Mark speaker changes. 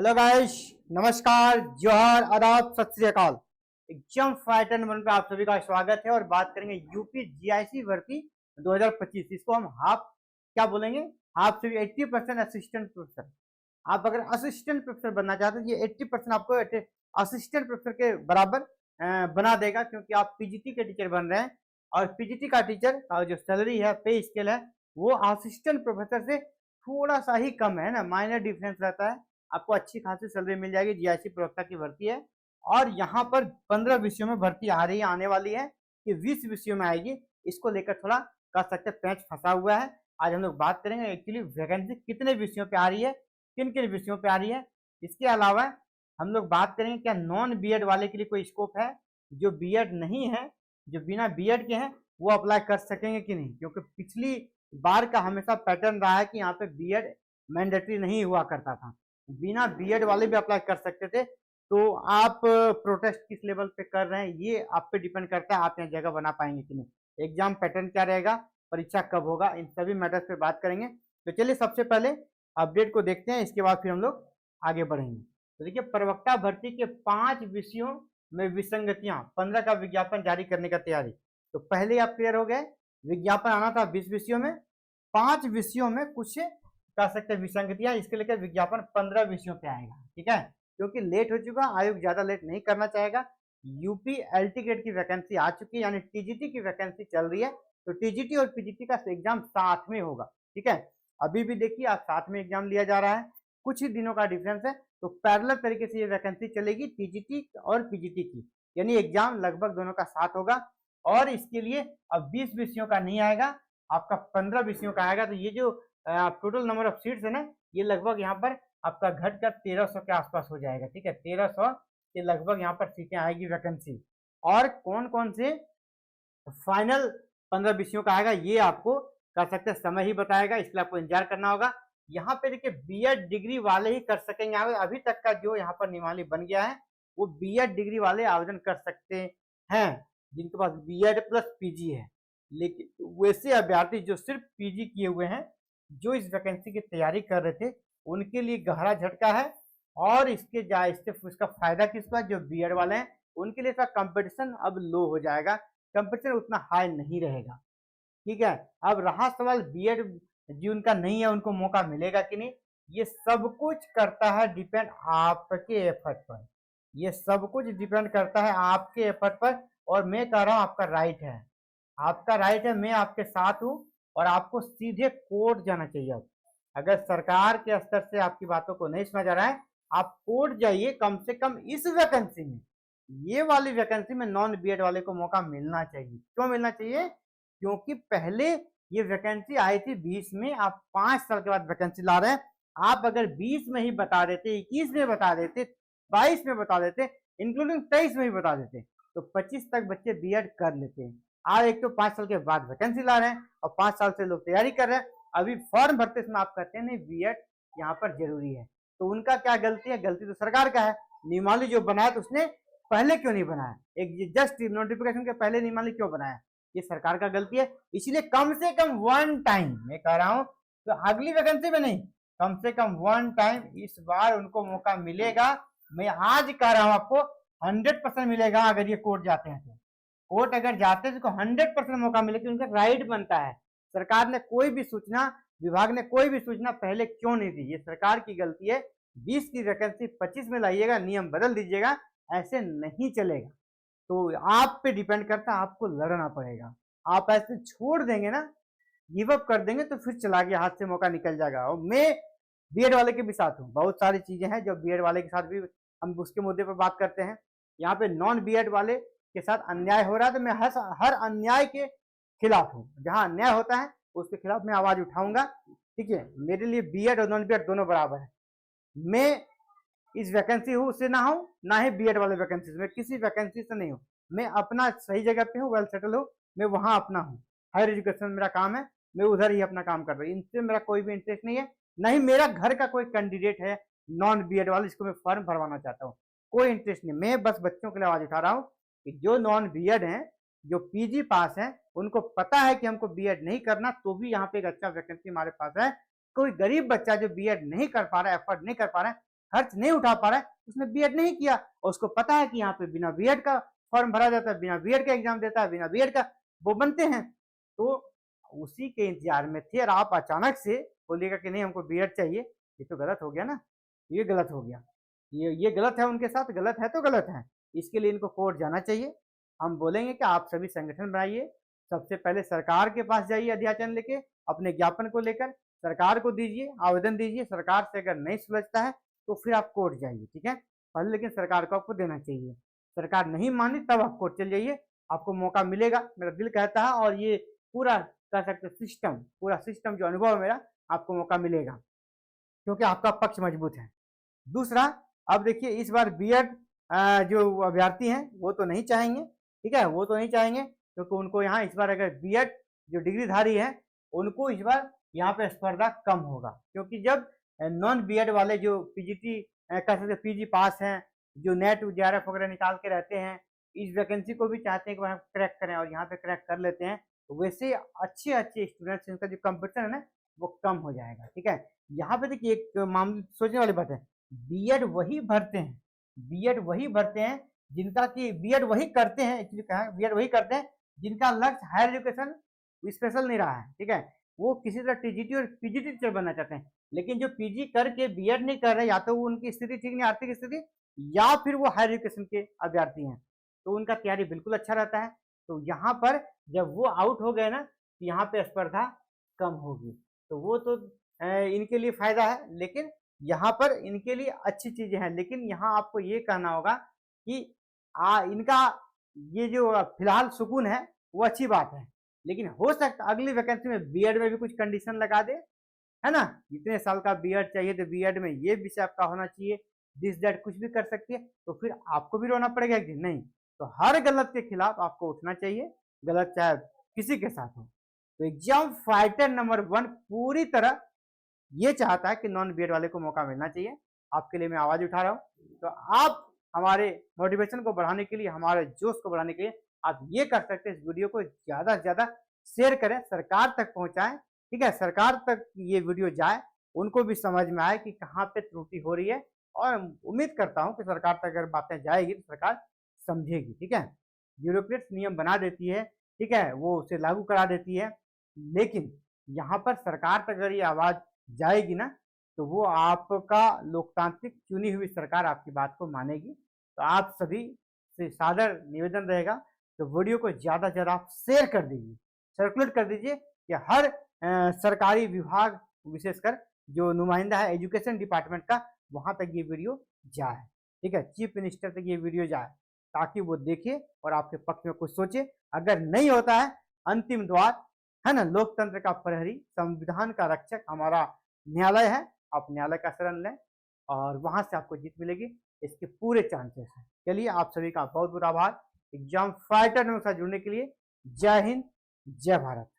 Speaker 1: Hello guys, नमस्कार, जोहर, आदाब, सत श्री अकाल। एग्जाम फाइटर नंबर पे आप सभी का स्वागत है और बात करेंगे यूपी जीआईसी भर्ती 2025। इसको हम हाफ क्या बोलेंगे, हाफ से 80% असिस्टेंट प्रोफेसर। आप अगर असिस्टेंट प्रोफेसर बनना चाहते हैं, ये 80% आपको असिस्टेंट प्रोफेसर के बराबर बना देगा, क्योंकि आप पीजीटी के टीचर बन रहे हैं और पीजीटी का टीचर का जो सैलरी है, पे स्केल है, वो असिस्टेंट प्रोफेसर से थोड़ा सा ही कम है ना, माइनर डिफरेंस रहता है। आपको अच्छी खासी सैलरी मिल जाएगी। जीआईसी प्रवक्ता की भर्ती है और यहाँ पर 15 विषयों में भर्ती आ रही है, आने वाली है कि 20 विषयों में आएगी। इसको लेकर थोड़ा कह सकते हैं पैंच फंसा हुआ है। आज हम लोग बात करेंगे एक्चुअली वैकेंसी कितने विषयों पे आ रही है, किन किन विषयों पे आ रही है। इसके अलावा हम लोग बात करेंगे क्या नॉन बीएड वाले के लिए कोई स्कोप है, जो बीएड नहीं है, जो बिना बीएड के हैं, वो अप्लाई कर सकेंगे कि नहीं, क्योंकि पिछली बार का हमेशा पैटर्न रहा है कि यहाँ पे बीएड मैंडेटरी नहीं हुआ करता था, बिना बीएड वाले भी अप्लाई कर सकते थे। तो आप प्रोटेस्ट किस लेवल पे कर रहे हैं, ये आप पे डिपेंड करता है, आप यहाँ जगह बना पाएंगे कि नहीं, एग्जाम पैटर्न क्या रहेगा, परीक्षा कब होगा, इन सभी मैटर्स पे बात करेंगे। तो चलिए सबसे पहले अपडेट को देखते हैं, इसके बाद फिर हम लोग आगे बढ़ेंगे। तो देखिए, प्रवक्ता भर्ती के 5 विषयों में विसंगतियां, 15 का विज्ञापन जारी करने का तैयारी। तो पहले आप क्लियर हो गए, विज्ञापन आना था 20 विषयों में, 5 विषयों में कुछ कह सकते हैं विसंगतियां, इसके लेकर विज्ञापन 15 विषयों पे आएगा। ठीक है, क्योंकि लेट हो चुका, आयोग ज्यादा लेट नहीं करना चाहेगा। यूपी एलटी ग्रेड की वैकेंसी आ चुकी है, यानी टीजीटी की वैकेंसी चल रही है, तो टीजीटी और पीजीटी का एग्जाम साथ में होगा। ठीक है, अभी भी देखिए आप साथ में एग्जाम लिया जा रहा है, कुछ ही दिनों का डिफरेंस है, तो पैरेलल तरीके से ये वैकेंसी चलेगी टीजीटी और पीजीटी की, यानी एग्जाम लगभग दोनों का साथ होगा। और इसके लिए अब 20 विषयों का नहीं आएगा, आपका 15 विषयों का आएगा। तो ये जो टोटल नंबर ऑफ सीट्स है ना, ये लगभग यहाँ पर आपका घट कर 1300 के आसपास हो जाएगा। ठीक है, 1300 के लगभग यहाँ पर सीटें आएगी वैकेंसी। और कौन कौन से फाइनल 15 विषयों का आएगा, ये आपको कर सकते हैं समय ही बताएगा, इसलिए आपको इंतजार करना होगा। यहाँ पे देखिए बीएड डिग्री वाले ही कर सकेंगे। अभी तक का जो यहाँ पर नियमावली बन गया है, वो बीएड डिग्री वाले आवेदन कर सकते हैं, जिनके पास बीएड प्लस पीजी है। लेकिन वैसे अभ्यर्थी जो सिर्फ पीजी किए हुए हैं, जो इस वैकेंसी की तैयारी कर रहे थे, उनके लिए गहरा झटका है। और इसका फायदा किसका, जो बीएड वाले हैं, उनके लिए कंपटीशन अब लो हो जाएगा, कंपटीशन उतना हाई नहीं रहेगा। ठीक है, अब रहा सवाल बीएड जो उनका नहीं है, उनको मौका मिलेगा कि नहीं, ये सब कुछ करता है डिपेंड आपके एफर्ट पर, ये सब कुछ डिपेंड करता है आपके एफर्ट पर। और मैं कह रहा हूं आपका राइट है, आपका राइट है, मैं आपके साथ हूं। और आपको सीधे कोर्ट जाना चाहिए। अब अगर सरकार के स्तर से आपकी बातों को नहीं समझ आ रहा है, आप कोर्ट जाइए, कम से कम इस वैकेंसी में, ये वाली वैकेंसी में नॉन बीएड वाले को मौका मिलना चाहिए। क्यों मिलना चाहिए, क्योंकि पहले ये वैकेंसी आई थी 20 में, आप 5 साल के बाद वैकेंसी ला रहे हैं। आप अगर 20 में ही बता देते, 21 में बता देते, 22 में बता देते, इंक्लूडिंग 23 में ही बता देते, तो 25 तक बच्चे बीएड कर लेते हैं। आज एक तो 5 साल के बाद वैकेंसी ला रहे हैं और 5 साल से लोग तैयारी कर रहे हैं, अभी फॉर्म भरते समय आप कहते हैं नहीं बीएड यहाँ पर जरूरी है। तो उनका क्या गलती है, गलती तो सरकार का है। नियमावली जो बनाया तो उसने पहले क्यों नहीं बनाया, एक जस्ट नोटिफिकेशन के पहले नियमावली क्यों बनाया, ये सरकार का गलती है। इसलिए कम से कम 1 टाइम, मैं कह रहा हूं तो अगली वैकेंसी में नहीं, कम से कम 1 टाइम इस बार उनको मौका मिलेगा। मैं आज कह रहा हूं आपको 100% मिलेगा। अगर ये कोर्ट जाते हैं तो, कोर्ट अगर जाते हैं तो 100% मौका मिलेगा, उनका राइट बनता है। सरकार ने कोई भी सूचना, विभाग ने कोई भी सूचना पहले क्यों नहीं दी, ये सरकार की गलती है। 20 की वैकेंसी 25 में लाइएगा, नियम बदल दीजिएगा, ऐसे नहीं चलेगा। तो आप पे डिपेंड करता है, आपको लड़ना पड़ेगा। आप ऐसे छोड़ देंगे ना, गिव अप कर देंगे, तो फिर चला गया, हाथ से मौका निकल जाएगा। और मैं बीएड वाले के भी साथ हूँ, बहुत सारी चीजें हैं जो बीएड वाले के साथ भी हम उसके मुद्दे पर बात करते हैं। यहाँ पे नॉन बीएड वाले के साथ अन्याय हो रहा है, तो मैं हर अन्याय के खिलाफ हूँ। जहां अन्याय होता है उसके खिलाफ मैं आवाज उठाऊंगा। ठीक है, मेरे लिए बीएड और नॉन बीएड दोनों बराबर है। मैं इस वैकेंसी हूँ उससे ना हूँ, ना ही बीएड वाले वैकेंसी से, मैं किसी वैकेंसी से नहीं हूँ। मैं अपना सही जगह पे हूँ, वेल सेटल हूँ, मैं वहां अपना हूँ। हायर एजुकेशन में मेरा काम है, मैं उधर ही अपना काम कर रहा हूँ। इनसे मेरा कोई भी इंटरेस्ट नहीं है, ना ही मेरा घर का कोई कैंडिडेट है नॉन बीएड वाला जिसको मैं फॉर्म भरवाना चाहता हूँ, कोई इंटरेस्ट नहीं। मैं बस बच्चों के लिए आवाज उठा रहा हूँ कि जो नॉन बीएड हैं, जो पीजी पास हैं, उनको पता है कि हमको बीएड नहीं करना, तो भी यहाँ पे एक अच्छा वैकेंसी हमारे पास है। कोई गरीब बच्चा जो बीएड नहीं कर पा रहा है, एफर्ट नहीं कर पा रहा है, खर्च नहीं उठा पा रहा है, उसने बीएड नहीं किया और उसको पता है कि यहाँ पे बिना बीएड का फॉर्म भरा जाता है, बिना बीएड का एग्जाम देता है, बिना बीएड का वो बनते हैं, तो उसी के इंतजार में थे और आप अचानक से बोलिएगा कि नहीं हमको बीएड चाहिए, ये तो गलत हो गया ना, ये गलत हो गया, ये गलत है, उनके साथ गलत है तो गलत है। इसके लिए इनको कोर्ट जाना चाहिए। हम बोलेंगे कि आप सभी संगठन बनाइए, सबसे पहले सरकार के पास जाइए अध्याचन लेके, अपने ज्ञापन को लेकर सरकार को दीजिए, आवेदन दीजिए, सरकार से अगर नहीं सुलझता है तो फिर आप कोर्ट जाइए, ठीक है, पहले लेकिन सरकार को आपको देना चाहिए। सरकार नहीं मानी तब आप कोर्ट चल जाइए, आपको मौका मिलेगा, मेरा दिल कहता है, और ये पूरा कह सकते सिस्टम, पूरा सिस्टम जो अनुभव है मेरा, आपको मौका मिलेगा क्योंकि आपका पक्ष मजबूत है। दूसरा, अब देखिए इस बार बीएड जो अभ्यर्थी हैं वो तो नहीं चाहेंगे, ठीक है, वो तो नहीं चाहेंगे क्योंकि उनको यहाँ इस बार अगर बीएड जो डिग्रीधारी है उनको इस बार यहाँ पे स्पर्धा कम होगा, क्योंकि जब नॉन बीएड वाले जो पीजीटी कह सकते पीजी पास हैं, जो नेट जेआरएफ वगैरह निकाल के रहते हैं, इस वैकेंसी को भी चाहते हैं कि वह क्रैक करें और यहाँ पे क्रैक कर लेते हैं, तो वैसे अच्छे अच्छे स्टूडेंट्स, इनका जो कंपटीशन है ना वो कम हो जाएगा, ठीक है। यहाँ पे देखिए एक मामले सोचने वाली बात है, बीएड वही भरते हैं, बीएड वही भरते हैं जिनका कि बीएड वही करते हैं, एक्चुअली कहा बीएड वही करते हैं जिनका लक्ष्य हायर एजुकेशन स्पेशल नहीं रहा है, ठीक है, वो किसी तरह टीजीटी और पीजीटी टीचर बनना चाहते हैं, लेकिन जो पीजी करके बीएड नहीं कर रहे, या तो वो उनकी स्थिति ठीक नहीं, आर्थिक स्थिति, या फिर वो हायर एजुकेशन के अभ्यर्थी हैं, तो उनका तैयारी बिल्कुल अच्छा रहता है। तो यहाँ पर जब वो आउट हो गए ना, तो यहाँ पे स्पर्धा कम होगी, तो वो तो इनके लिए फायदा है, लेकिन यहाँ पर इनके लिए अच्छी चीजें हैं, लेकिन यहाँ आपको ये कहना होगा कि इनका ये जो फिलहाल सुकून है वो अच्छी बात है, लेकिन हो सकता अगली वैकेंसी में बीएड में भी कुछ कंडीशन लगा दे, है ना, इतने साल का बीएड चाहिए तो बीएड में ये विषय आपका होना चाहिए, दिस दैट कुछ भी कर सकती है, तो फिर आपको भी रोना पड़ेगा कि नहीं। तो हर गलत के खिलाफ आपको उठना चाहिए, गलत चाहे किसी के साथ हो। तो एग्जाम फाइटर नंबर 1 पूरी तरह ये चाहता है कि नॉन बीएड वाले को मौका मिलना चाहिए। आपके लिए मैं आवाज उठा रहा हूँ, तो आप हमारे मोटिवेशन को बढ़ाने के लिए, हमारे जोश को बढ़ाने के लिए आप ये कर सकते हैं, इस वीडियो को ज्यादा से ज्यादा शेयर करें, सरकार तक पहुंचाएं, ठीक है, सरकार तक ये वीडियो जाए, उनको भी समझ में आए कि कहाँ पे त्रुटि हो रही है, और उम्मीद करता हूँ कि सरकार तक अगर बातें जाएगी तो सरकार समझेगी, ठीक है। ब्यूरोक्रेट्स नियम बना देती है, ठीक है, वो उसे लागू करा देती है, लेकिन यहाँ पर सरकार तक अगर ये आवाज जाएगी ना, तो वो आपका लोकतांत्रिक चुनी हुई सरकार आपकी बात को मानेगी। तो आप सभी से सादर निवेदन रहेगा, तो वीडियो को ज्यादा से ज्यादा आप शेयर कर दीजिए, सर्कुलेट कर दीजिए कि हर सरकारी विभाग, विशेषकर जो नुमाइंदा है एजुकेशन डिपार्टमेंट का, वहां तक ये वीडियो जाए, ठीक है, चीफ मिनिस्टर तक ये वीडियो जाए, ताकि वो देखे और आपके पक्ष में कुछ सोचे। अगर नहीं होता है, अंतिम द्वार है ना, लोकतंत्र का प्रहरी, संविधान का रक्षक हमारा न्यायालय है, आप न्यायालय का शरण लें और वहां से आपको जीत मिलेगी, इसके पूरे चांसेस हैं। चलिए, आप सभी का बहुत बहुत आभार एग्जाम फाइटर में जुड़ने के लिए। जय हिंद, जय भारत।